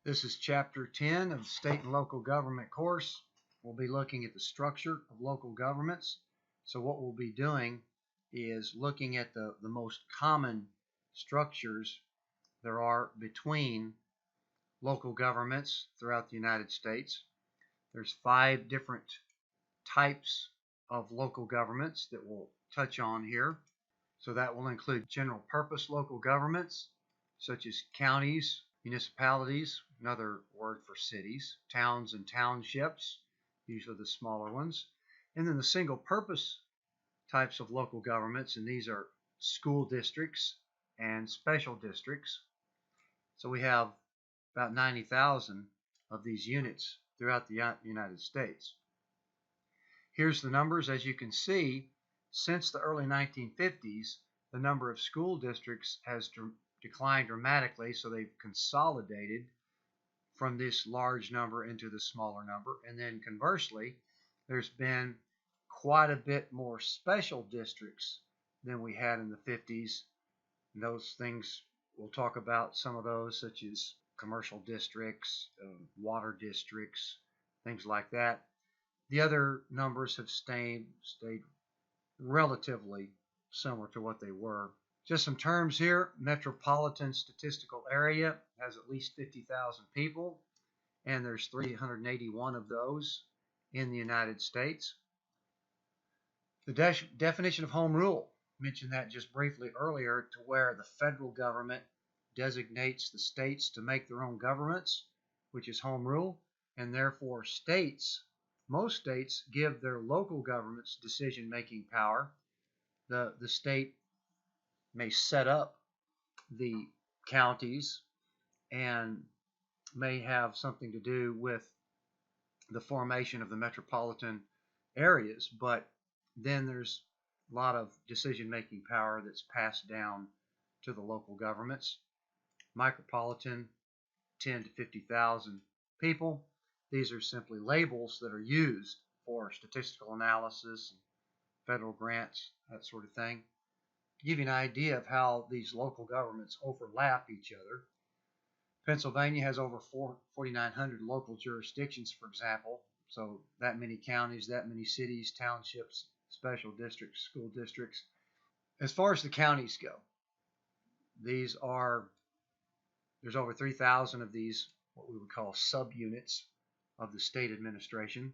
This is Chapter 10 of the State and Local Government course. We'll be looking at the structure of local governments. So what we'll be doing is looking at the most common structures there are between local governments throughout the United States. There's 5 different types of local governments that we'll touch on here. So that will include general purpose local governments, such as counties, municipalities, another word for cities, towns and townships, usually the smaller ones, and then the single purpose types of local governments, and these are school districts and special districts. So we have about 90,000 of these units throughout the United States. Here's the numbers. As you can see, since the early 1950s, the number of school districts has declined dramatically, so they've consolidated from this large number into the smaller number. And then conversely, there's been quite a bit more special districts than we had in the 50s. And those things, we'll talk about some of those, such as commercial districts, water districts, things like that. The other numbers have stayed relatively similar to what they were. Just some terms here. Metropolitan statistical area has at least 50,000 people, and there's 381 of those in the United States. The definition of home rule, mentioned that just briefly earlier, to where the federal government designates the states to make their own governments, which is home rule, and therefore most states give their local governments decision-making power. The state may set up the counties and may have something to do with the formation of the metropolitan areas, but then there's a lot of decision-making power that's passed down to the local governments. Micropolitan, 10 to 50,000 people. These are simply labels that are used for statistical analysis, federal grants, that sort of thing. To give you an idea of how these local governments overlap each other, Pennsylvania has over 4,900 local jurisdictions, for example. So that many counties, that many cities, townships, special districts, school districts. As far as the counties go, there's over 3,000 of these, what we would call subunits of the state administration,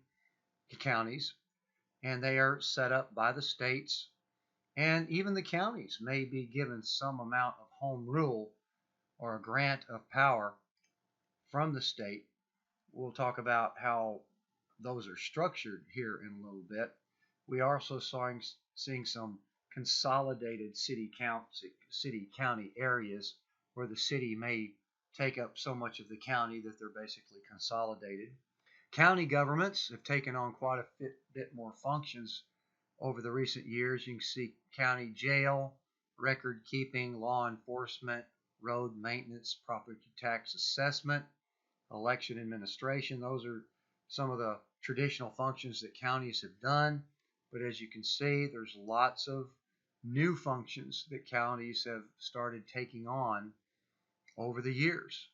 the counties, and they are set up by the states. And even the counties may be given some amount of home rule or a grant of power from the state. We'll talk about how those are structured here in a little bit. We are also seeing some consolidated city-county areas where the city may take up so much of the county that they're basically consolidated. County governments have taken on quite a bit more functions over the recent years. You can see county jail, record keeping, law enforcement, road maintenance, property tax assessment, election administration. Those are some of the traditional functions that counties have done. But as you can see, there's lots of new functions that counties have started taking on over the years.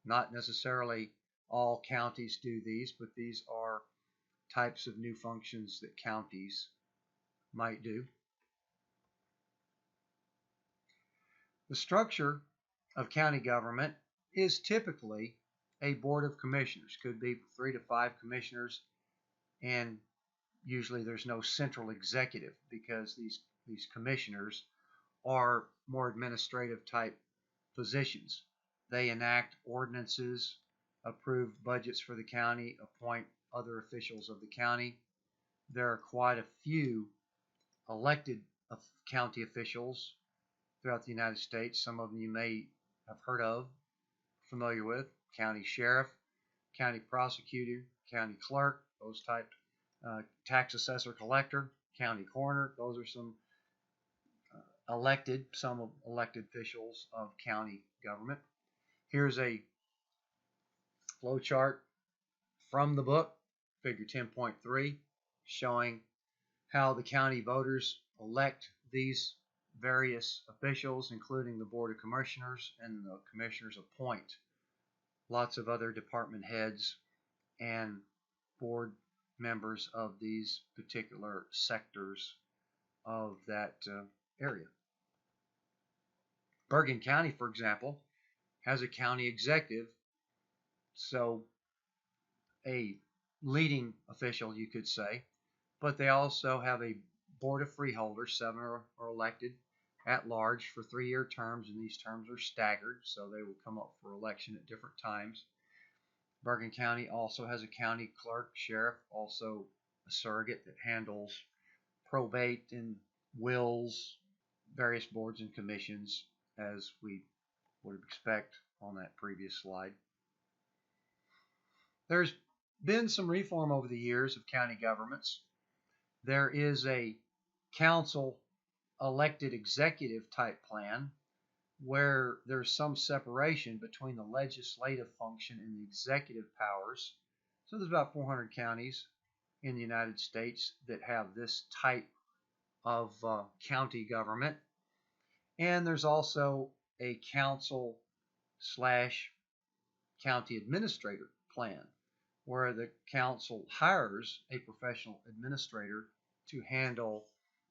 Not necessarily all counties do these, but these are types of new functions that counties might do. The structure of county government is typically a board of commissioners. Could be 3 to 5 commissioners, and usually there's no central executive because these commissioners are more administrative type positions. They enact ordinances, approve budgets for the county, appoint other officials of the county. There are quite a few elected county officials throughout the United States. Some of them you may have heard of, familiar with: county sheriff, county prosecutor, county clerk, those type, tax assessor collector, county coroner. Those are some elected officials of county government. Here's a flow chart from the book, figure 10.3, showing how the county voters elect these various officials, including the Board of Commissioners, and the commissioners appoint lots of other department heads and board members of these particular sectors of that area. Bergen County, for example, has a county executive, so a leading official, you could say, but they also have a board of freeholders. 7 are elected at large for 3-year terms, and these terms are staggered, so they will come up for election at different times. Bergen County also has a county clerk, sheriff, also a surrogate that handles probate and wills, various boards and commissions, as we would expect on that previous slide. There's been some reform over the years of county governments. There is a council elected executive type plan where there's some separation between the legislative function and the executive powers. So there's about 400 counties in the United States that have this type of county government. And there's also a council slash county administrator plan where the council hires a professional administrator to handle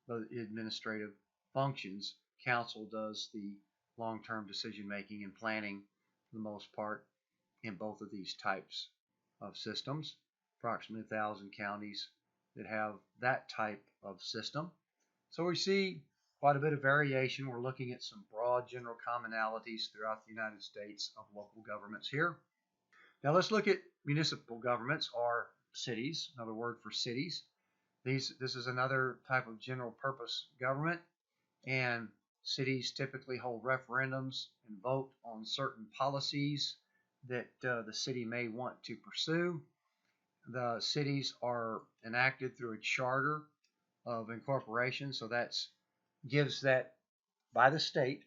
the administrative functions. Council does the long-term decision making and planning for the most part in both of these types of systems. Approximately 1,000 counties that have that type of system. So we see quite a bit of variation. We're looking at some broad general commonalities throughout the United States of local governments here. Now let's look at municipal governments, or cities, another word for cities. This is another type of general purpose government, and cities typically hold referendums and vote on certain policies that the city may want to pursue. The cities are enacted through a charter of incorporation, so that gives that by the state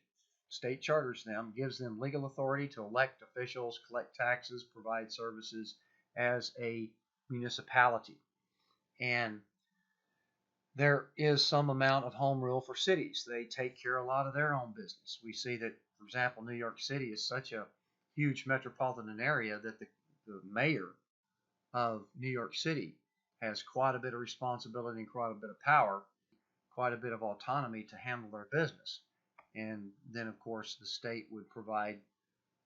charters them, gives them legal authority to elect officials, collect taxes, provide services as a municipality. And there is some amount of home rule for cities. They take care of a lot of their own business. We see that, for example, New York City is such a huge metropolitan area that the mayor of New York City has quite a bit of responsibility and quite a bit of power, quite a bit of autonomy to handle their business. And then, of course, the state would provide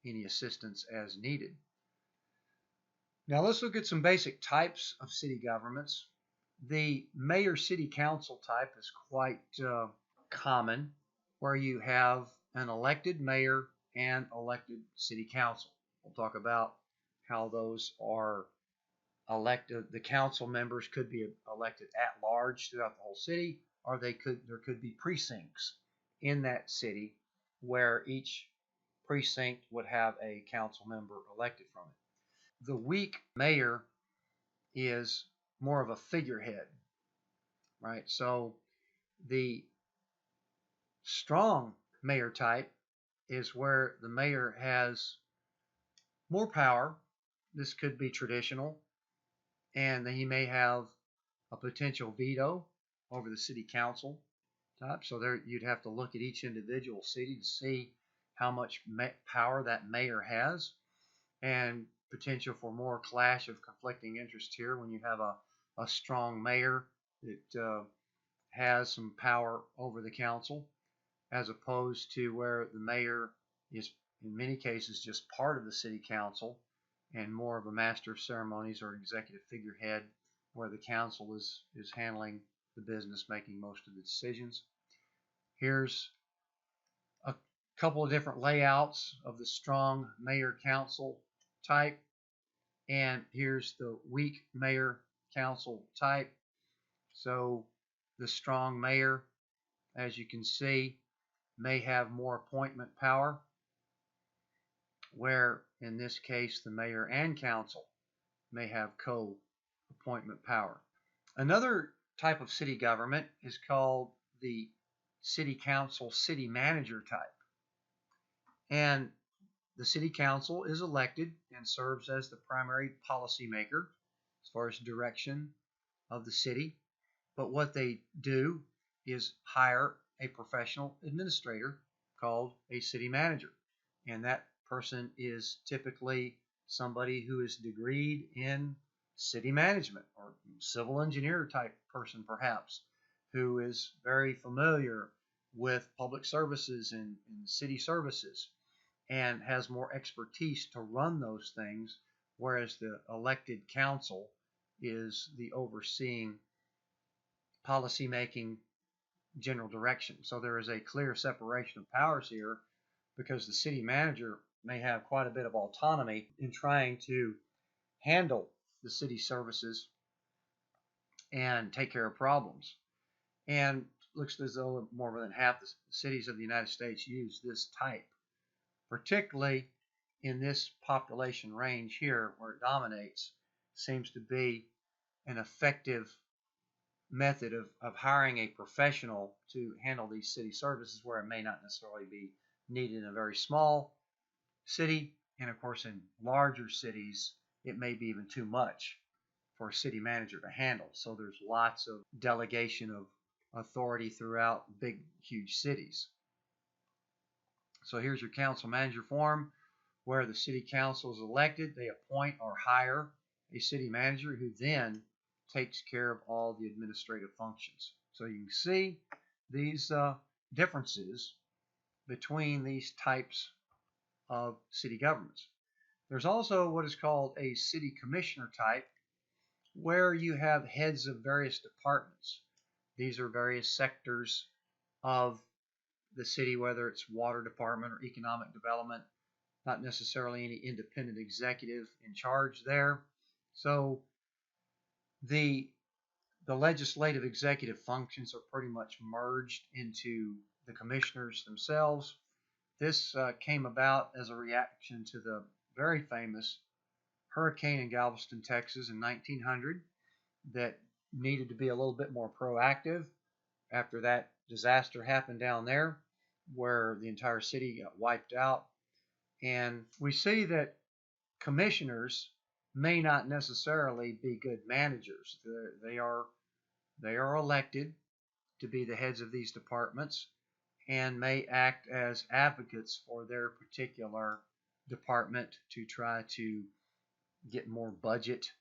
any assistance as needed. Now let's look at some basic types of city governments. The mayor-city council type is quite common, where you have an elected mayor and elected city council. We'll talk about how those are elected. The council members could be elected at large throughout the whole city, or there could be precincts in that city where each precinct would have a council member elected from it. The weak mayor is more of a figurehead, right? So the strong mayor type is where the mayor has more power. This could be traditional, and he may have a potential veto over the city council type. So there you'd have to look at each individual city to see how much power that mayor has, and potential for more clash of conflicting interest here when you have a strong mayor that has some power over the council, as opposed to where the mayor is in many cases just part of the city council and more of a master of ceremonies or executive figurehead, where the council is handling the business, making most of the decisions. Here's a couple of different layouts of the strong mayor council type, and here's the weak mayor council type. So the strong mayor, as you can see, may have more appointment power, where in this case the mayor and council may have co-appointment power. Another type of city government is called the city council city manager type. And the city council is elected and serves as the primary policymaker as far as direction of the city. But what they do is hire a professional administrator called a city manager. And that person is typically somebody who is degreed in city management or civil engineer type person, perhaps, who is very familiar with public services and city services and has more expertise to run those things, whereas the elected council is the overseeing policy making general direction. So there is a clear separation of powers here because the city manager may have quite a bit of autonomy in trying to handle the city services and take care of problems. And looks as though more than half the cities of the United States use this type, particularly in this population range here where it dominates. Seems to be an effective method of hiring a professional to handle these city services where it may not necessarily be needed in a very small city. And of course, in larger cities, it may be even too much for a city manager to handle. So there's lots of delegation of authority throughout big, huge cities. So here's your council manager form where the city council is elected. They appoint or hire a city manager who then takes care of all the administrative functions. So you can see these differences between these types of city governments. There's also what is called a city commissioner type, where you have heads of various departments. These are various sectors of the city, whether it's water department or economic development, not necessarily any independent executive in charge there. So the legislative executive functions are pretty much merged into the commissioners themselves. This came about as a reaction to the very famous hurricane in Galveston, Texas in 1900 that needed to be a little bit more proactive after that disaster happened down there where the entire city got wiped out. And we see that commissioners may not necessarily be good managers. They are elected to be the heads of these departments and may act as advocates for their particular department to try to get more budget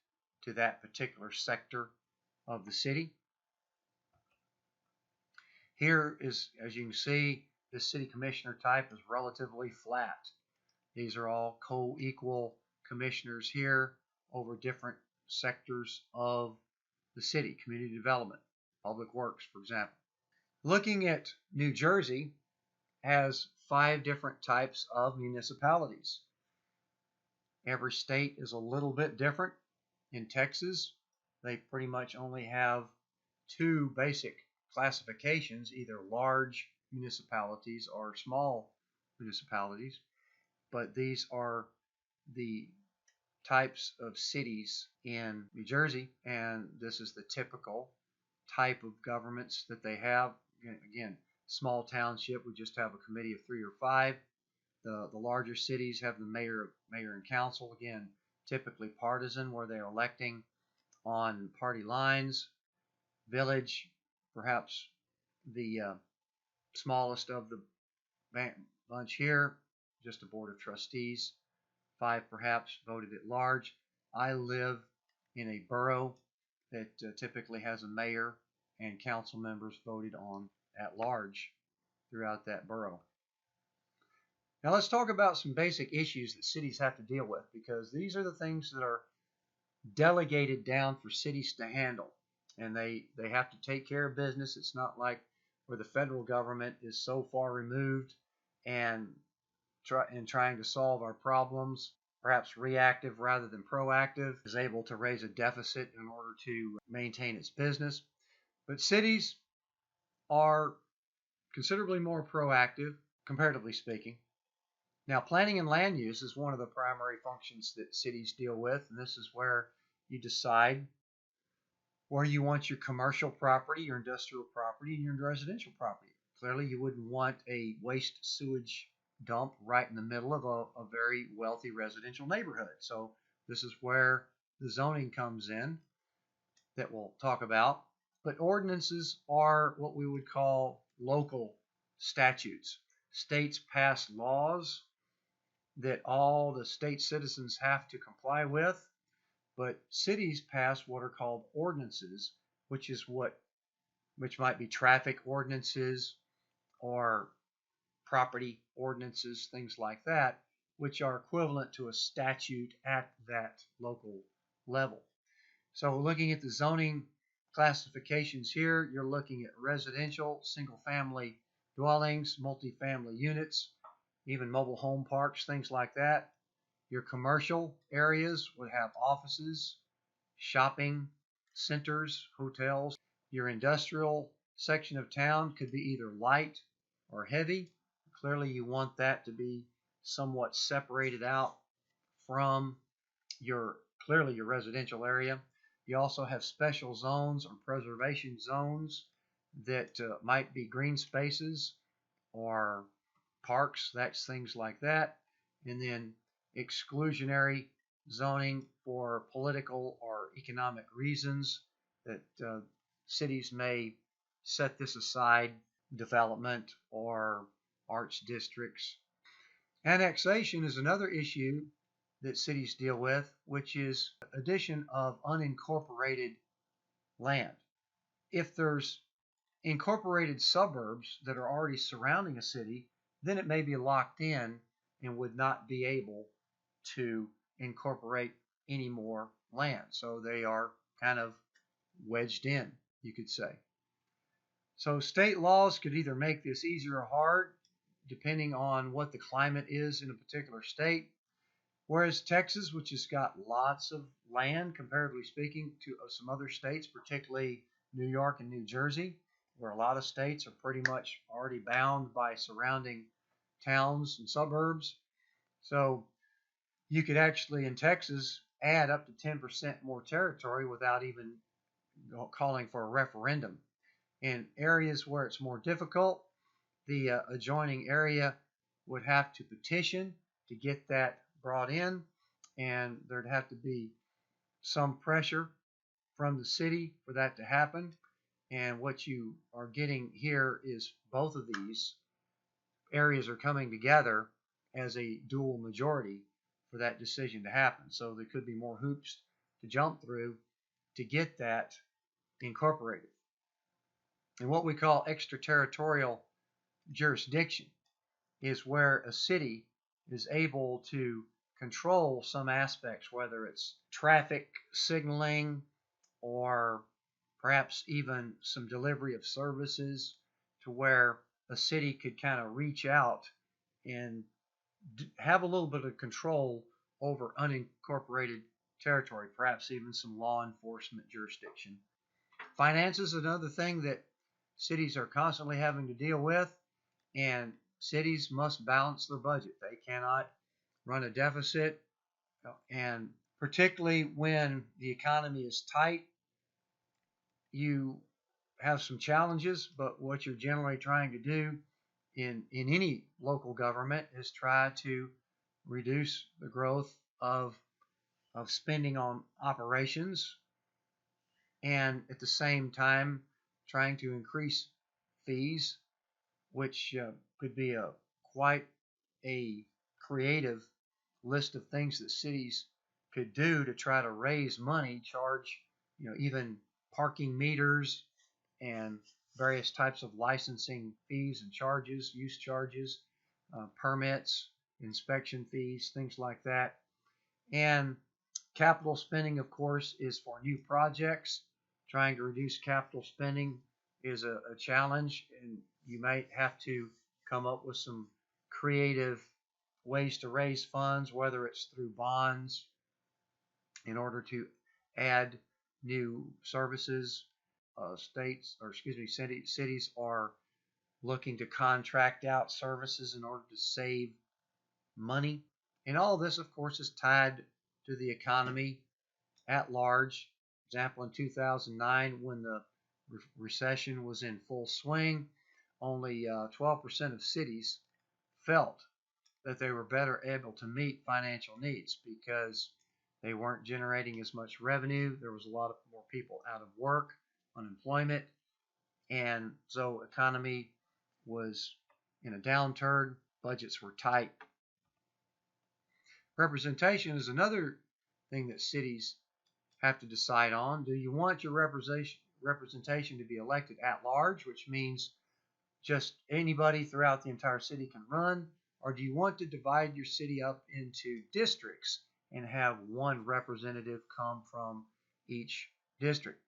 to that particular sector of the city. Here is, as you can see, the city commissioner type is relatively flat. These are all co-equal commissioners here over different sectors of the city, community development, public works, for example. Looking at New Jersey has 5 different types of municipalities. Every state is a little bit different. In Texas, they pretty much only have 2 basic classifications, either large municipalities or small municipalities. But these are the types of cities in New Jersey, and this is the typical type of governments that they have. Again, small township would just have a committee of 3 or 5. The larger cities have the mayor and council, again, typically partisan, where they're electing on party lines. Village, perhaps the smallest of the bunch here, just a board of trustees. 5 perhaps voted at large. I live in a borough that typically has a mayor and council members voted on at large throughout that borough. Now let's talk about some basic issues that cities have to deal with, because these are the things that are delegated down for cities to handle, and they have to take care of business. It's not like where the federal government is so far removed and trying to solve our problems, perhaps reactive rather than proactive, is able to raise a deficit in order to maintain its business. But cities are considerably more proactive, comparatively speaking. Now, planning and land use is one of the primary functions that cities deal with, and this is where you decide where you want your commercial property, your industrial property, and your residential property. Clearly, you wouldn't want a waste sewage dump right in the middle of a very wealthy residential neighborhood. So this is where the zoning comes in that we'll talk about. But ordinances are what we would call local statutes. States pass laws that all the state citizens have to comply with, but cities pass what are called ordinances, which is which might be traffic ordinances or property ordinances, things like that, which are equivalent to a statute at that local level. So looking at the zoning classifications here, you're looking at residential, single-family dwellings, multifamily units, even mobile home parks, things like that. Your commercial areas would have offices, shopping centers, hotels. Your industrial section of town could be either light or heavy. Clearly, you want that to be somewhat separated out from your residential area. You also have special zones or preservation zones that might be green spaces or parks, that's things like that. And then exclusionary zoning for political or economic reasons that cities may set this aside, development or arts districts. Annexation is another issue that cities deal with, which is addition of unincorporated land. If there's incorporated suburbs that are already surrounding a city, then it may be locked in and would not be able to incorporate any more land. So they are kind of wedged in, you could say. So state laws could either make this easier or hard, depending on what the climate is in a particular state. Whereas Texas, which has got lots of land, comparatively speaking, to some other states, particularly New York and New Jersey, where a lot of states are pretty much already bound by surrounding towns and suburbs. So you could actually, in Texas, add up to 10% more territory without even calling for a referendum. In areas where it's more difficult, the adjoining area would have to petition to get that brought in, and there'd have to be some pressure from the city for that to happen. And what you are getting here is both of these areas are coming together as a dual majority for that decision to happen. So there could be more hoops to jump through to get that incorporated. And what we call extraterritorial jurisdiction is where a city is able to control some aspects, whether it's traffic signaling or perhaps even some delivery of services, to where a city could kind of reach out and have a little bit of control over unincorporated territory, perhaps even some law enforcement jurisdiction. Finance is another thing that cities are constantly having to deal with, and cities must balance their budget. They cannot run a deficit, and particularly when the economy is tight, you have some challenges, but what you're generally trying to do in any local government is try to reduce the growth of spending on operations, and at the same time trying to increase fees, which could be quite a creative list of things that cities could do to try to raise money, charge, even parking meters and various types of licensing fees and charges, use charges, permits, inspection fees, things like that. And capital spending, of course, is for new projects. Trying to reduce capital spending is a challenge, and you might have to come up with some creative ways to raise funds, whether it's through bonds in order to add new services. Cities are looking to contract out services in order to save money. And all of this, of course, is tied to the economy at large. For example, in 2009, when the recession was in full swing, only 12% of cities felt that they were better able to meet financial needs because they weren't generating as much revenue. There was a lot of more people out of work, unemployment, and so economy was in a downturn. Budgets were tight. Representation is another thing that cities have to decide on. Do you want your representation to be elected at large, which means just anybody throughout the entire city can run, or do you want to divide your city up into districts and have one representative come from each district?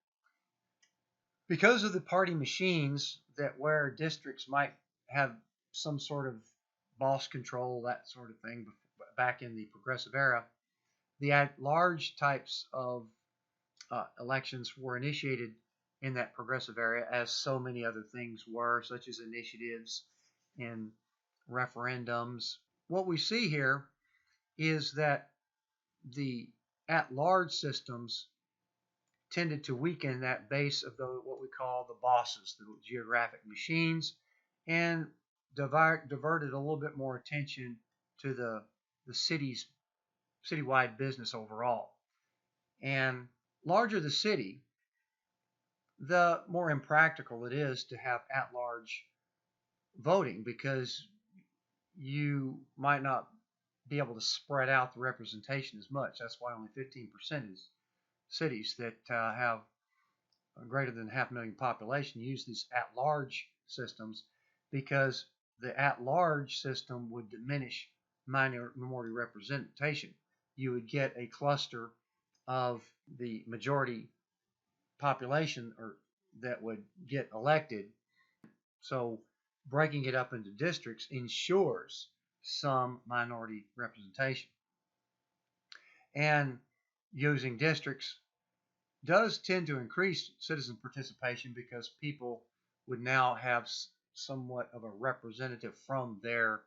Because of the party machines that where districts might have some sort of boss control, that sort of thing, back in the progressive era, the at-large types of elections were initiated in that progressive area, as so many other things were, such as initiatives and referendums. What we see here is that the at-large systems tended to weaken that base of what we call the bosses, the geographic machines, and diverted a little bit more attention to the citywide business overall. And larger the city, the more impractical it is to have at-large voting, because you might not be able to spread out the representation as much. That's why only 15% is cities that have greater than 500,000 population use these at-large systems, because the at-large system would diminish minority representation. You would get a cluster of the majority population that would get elected. So breaking it up into districts ensures some minority representation. And using districts does tend to increase citizen participation, because people would now have somewhat of a representative from their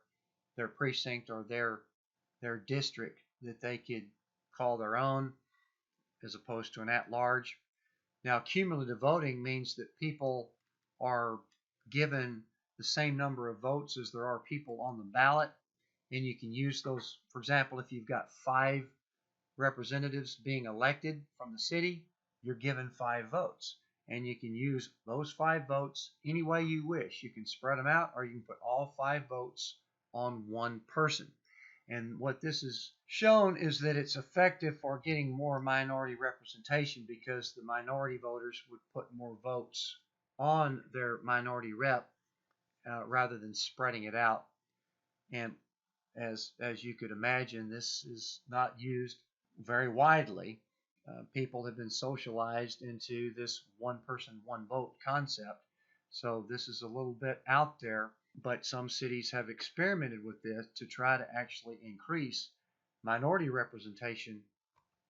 precinct or their district that they could call their own, as opposed to an at-large. Now, cumulative voting means that people are given the same number of votes as there are people on the ballot, and you can use those. For example, if you've got 5 representatives being elected from the city, you're given 5 votes, and you can use those 5 votes any way you wish. You can spread them out, or you can put all 5 votes on one person. And what this has shown is that it's effective for getting more minority representation, because the minority voters would put more votes on their minority rep rather than spreading it out. And as you could imagine, this is not used very widely. People have been socialized into this one person, one vote concept. So this is a little bit out there, but some cities have experimented with this to try to actually increase minority representation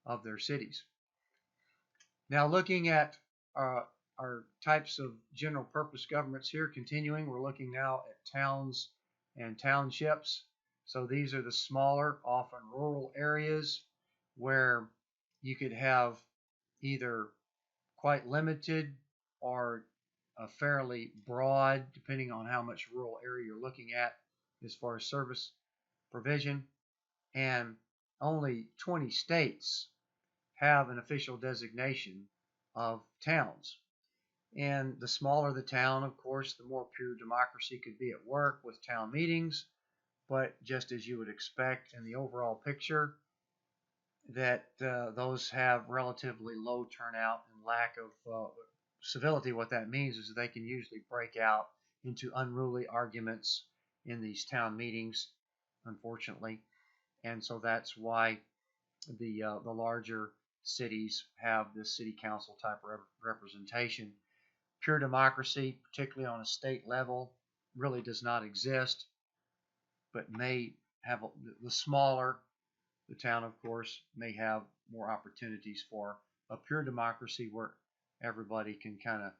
of their cities. Now, looking at our types of general purpose governments here, continuing, we're looking now at towns and townships. So these are the smaller, often rural areas where you could have either quite limited or a fairly broad, depending on how much rural area you're looking at as far as service provision. And only 20 states have an official designation of towns. And the smaller the town, of course, the more pure democracy could be at work with town meetings. But just as you would expect in the overall picture, that those have relatively low turnout and lack of civility. What that means is that they can usually break out into unruly arguments in these town meetings, unfortunately. And so that's why the larger cities have this city council type representation. Pure democracy, particularly on a state level, really does not exist, but may have the smaller the town, of course, may have more opportunities for a pure democracy where everybody can kind of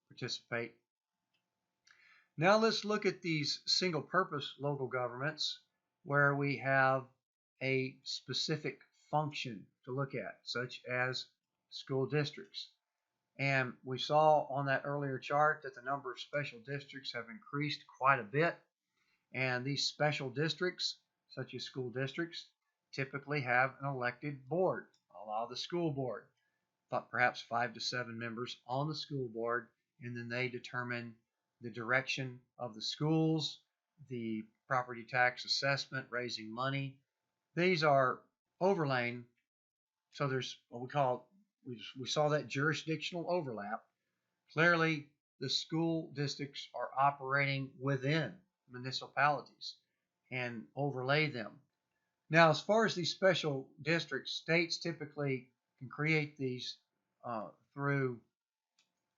participate. Now let's look at these single purpose local governments where we have a specific function to look at, such as school districts. And we saw on that earlier chart that the number of special districts have increased quite a bit. And these special districts, such as school districts, typically have an elected board, a la the school board, but perhaps 5 to 7 members on the school board, and then they determine the direction of the schools, the property tax assessment, raising money, These are overlaying, so there's what we call, we saw that jurisdictional overlap. Clearly, the school districts are operating within municipalities and overlay them. Now, as far as these special districts, states typically can create these through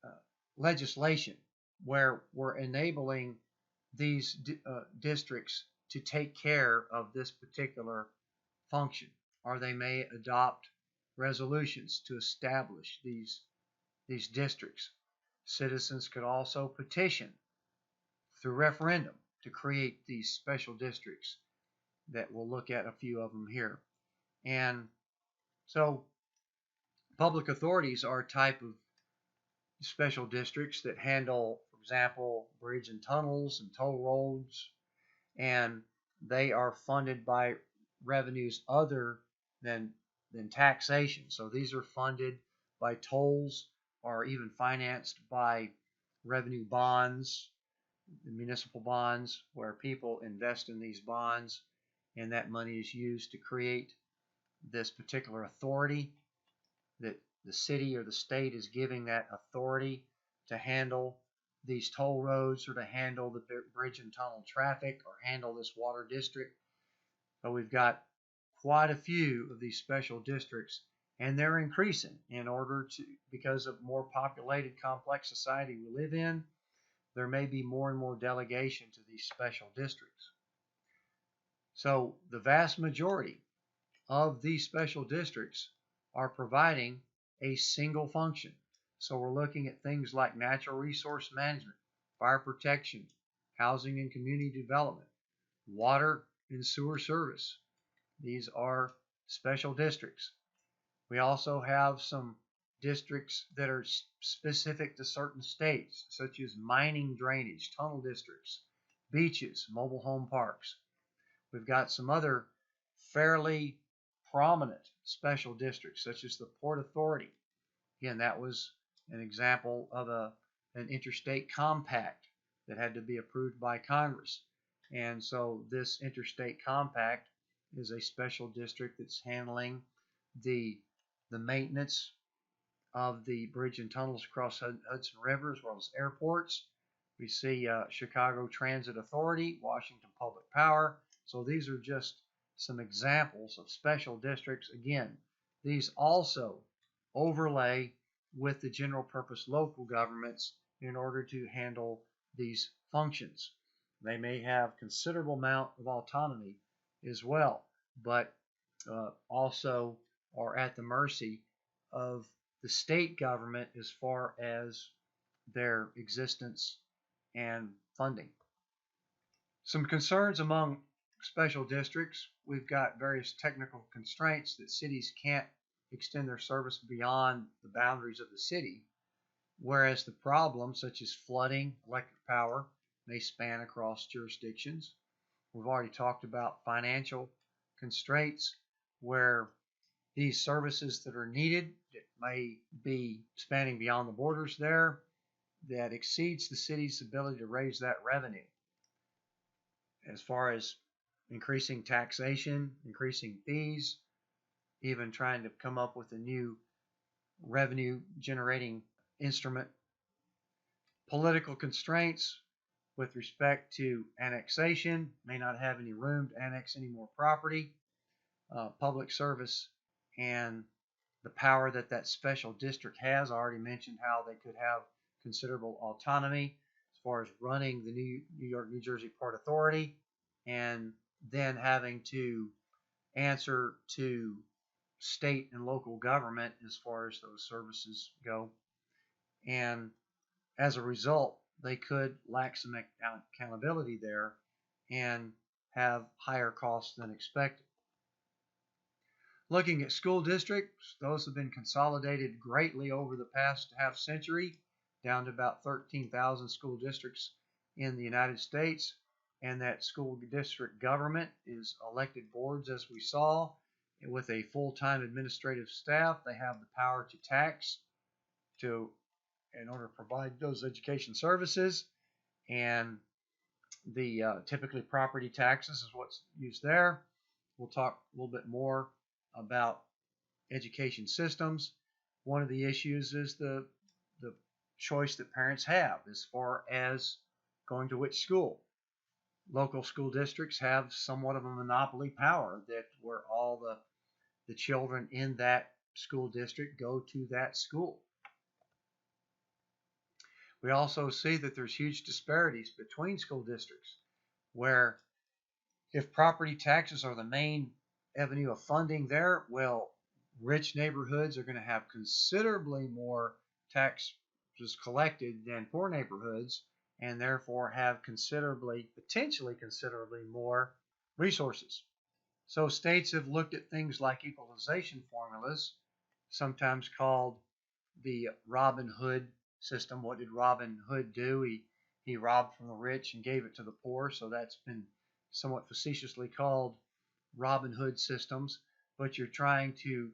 uh, legislation, where we're enabling these districts to take care of this particular function, or they may adopt resolutions to establish these districts. Citizens could also petition through referendum to create these special districts that we'll look at a few of them here. And so public authorities are a type of special districts that handle, for example, bridge and tunnels and toll roads, and they are funded by revenues other than taxation. So these are funded by tolls or even financed by revenue bonds, municipal bonds, where people invest in these bonds, and that money is used to create this particular authority that the city or the state is giving that authority to handle these toll roads or to handle the bridge and tunnel traffic or handle this water district. So we've got quite a few of these special districts, and they're increasing in order to, because of more populated, complex society we live in, there may be more and more delegation to these special districts. So the vast majority of these special districts are providing a single function. So we're looking at things like natural resource management, fire protection, housing and community development, water and sewer service. These are special districts. We also have some districts that are specific to certain states, such as mining drainage, tunnel districts, beaches, mobile home parks. We've got some other fairly prominent special districts, such as the Port Authority. Again, that was an example of an interstate compact that had to be approved by Congress. And so this interstate compact is a special district that's handling the maintenance of the bridge and tunnels across Hudson River, as well as airports. We see Chicago Transit Authority, Washington Public Power. So these are just some examples of special districts. Again, these also overlay with the general purpose local governments in order to handle these functions. They may have considerable amount of autonomy as well, but also are at the mercy of the state government as far as their existence and funding. Some concerns among special districts: we've got various technical constraints that cities can't extend their service beyond the boundaries of the city, whereas the problems such as flooding, electric power may span across jurisdictions. We've already talked about financial constraints, where these services that are needed that may be spanning beyond the borders there, that exceeds the city's ability to raise that revenue. As far as increasing taxation, increasing fees, even trying to come up with a new revenue generating instrument. Political constraints with respect to annexation, may not have any room to annex any more property. Public service and the power that that special district has. I already mentioned how they could have considerable autonomy as far as running the New York, New Jersey Port Authority, and then having to answer to state and local government as far as those services go. And as a result, they could lack some accountability there and have higher costs than expected. Looking at school districts, those have been consolidated greatly over the past half century, down to about 13,000 school districts in the United States. And that school district government is elected boards, as we saw, with a full-time administrative staff. They have the power to tax in order to provide those education services, and the typically property taxes is what's used there. we'll talk a little bit more about education systems. One of the issues is the choice that parents have as far as going to which school. Local school districts have somewhat of a monopoly power that where all the children in that school district go to that school. We also see that there's huge disparities between school districts where if property taxes are the main avenue of funding there, well, rich neighborhoods are going to have considerably more taxes collected than poor neighborhoods, and therefore have potentially considerably more resources. So states have looked at things like equalization formulas, sometimes called the Robin Hood system. What did Robin Hood do? He robbed from the rich and gave it to the poor, so that's been somewhat facetiously called Robin Hood systems. But you're trying to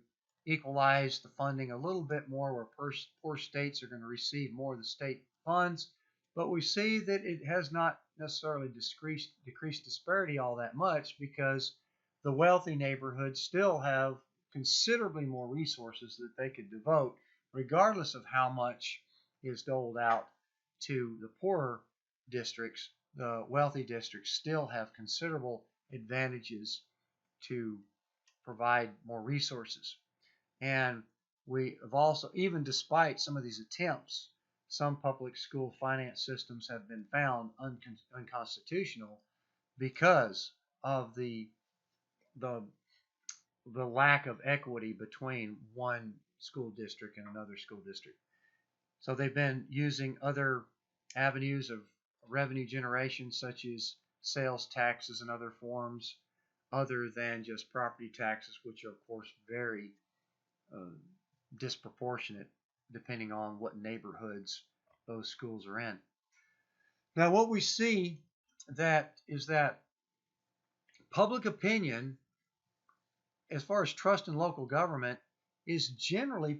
equalize the funding a little bit more, where poor states are going to receive more of the state funds. But we see that it has not necessarily decreased disparity all that much, because the wealthy neighborhoods still have considerably more resources that they could devote, regardless of how much is doled out to the poorer districts. The wealthy districts still have considerable advantages to provide more resources. And we have also, even despite some of these attempts, some public school finance systems have been found unconstitutional because of the lack of equity between one school district and another school district. So they've been using other avenues of revenue generation, such as sales taxes and other forms, other than just property taxes, which are, of course, very disproportionate depending on what neighborhoods those schools are in. Now, what we see is that public opinion, as far as trust in local government, is generally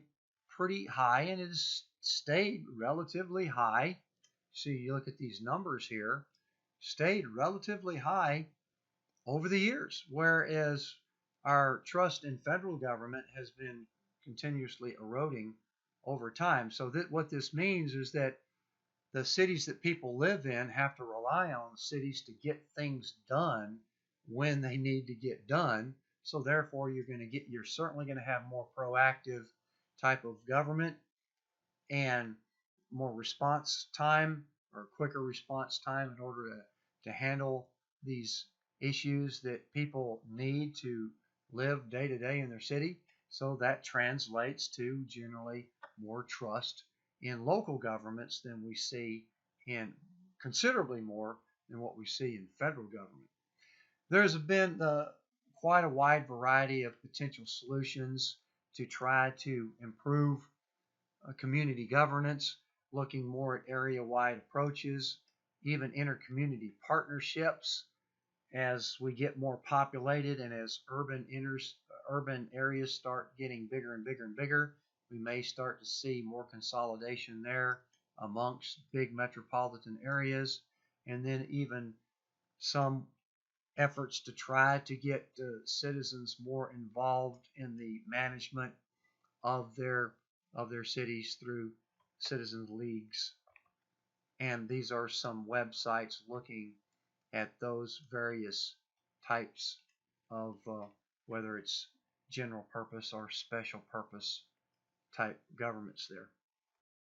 pretty high, and it has stayed relatively high. So you look at these numbers here, stayed relatively high over the years, whereas our trust in federal government has been continuously eroding over time. So what this means is that the cities that people live in have to rely on cities to get things done when they need to get done. So therefore, you're certainly going to have more proactive type of government and more response time, or quicker response time, in order to handle these issues that people need to live day to day in their city. So that translates to generally more trust in local governments than we see in considerably more than what we see in federal government. There's been quite a wide variety of potential solutions to try to improve community governance, looking more at area-wide approaches, even inter-community partnerships. As we get more populated and as urban areas start getting bigger and bigger and bigger, we may start to see more consolidation there amongst big metropolitan areas, and then even some efforts to try to get citizens more involved in the management of their cities through citizens leagues. And these are some websites looking at those various types of whether it's general purpose or special purpose type governments there.